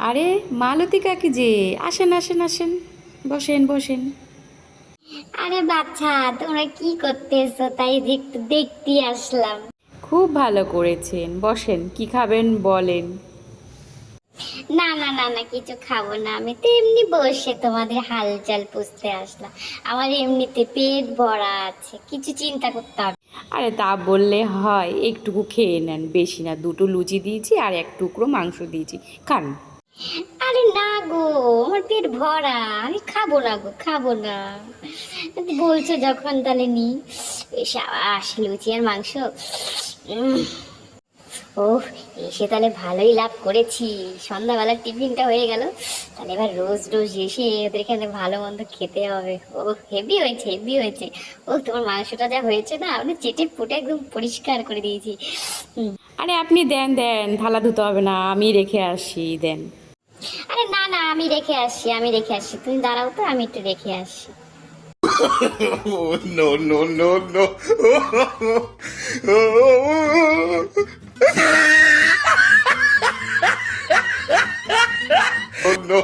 আরে মালতী কাকি যে, আসেন আসেন আসেন, বসেন বসেন। আরে বাচ্চা, তোমরা কি করতেছো? তাই একটু দেখতে আসলাম। খুব ভালো করেছেন, বসেন, কি খাবেন বলেন। না না না না, কিছু খাবো না, আমি তো এমনি বসে তোমাদের হালচাল পুষতে আসলাম। আমার এমনিতে পেট ভরা আছে, কিছু চিন্তা করতে হবে। আরে তা বললে হয়, একটুকু খেয়ে নেন, বেশি না, দুটো লুচি দিয়েছি আর এক টুকরো মাংস দিয়েছি, খান। আরে না গো, আমার পেট ভরা, আমি খাবো না গো, খাবো না। বলছো যখন তাহলে নি। বেশ, আস লুচি আর মাংস। উম, ওহ, এসে তাহলে ভালোই লাভ করেছি। সন্ধ্যাবেলার টিফিনটা হয়ে গেল। তাহলে এবার রোজ রোজ এসে ওদের এখানে ভালো মন্দ খেতে হবে। ও, হেভি হয়েছে, হেভি হয়েছে। ও, তোমার মাংসটা যা হয়েছে না, আমি চেটে পুটে একদম পরিষ্কার করে দিয়েছি। আরে আপনি দেন দেন, থালা ধুতে হবে না, আমি রেখে আসি, দেন। আরে না না, আমি রেখে আসছি, আমি রেখে আসছি, তুমি দাঁড়াও তো, আমি একটু রেখে আসছি। Oh, no, no, no, no. Oh, no.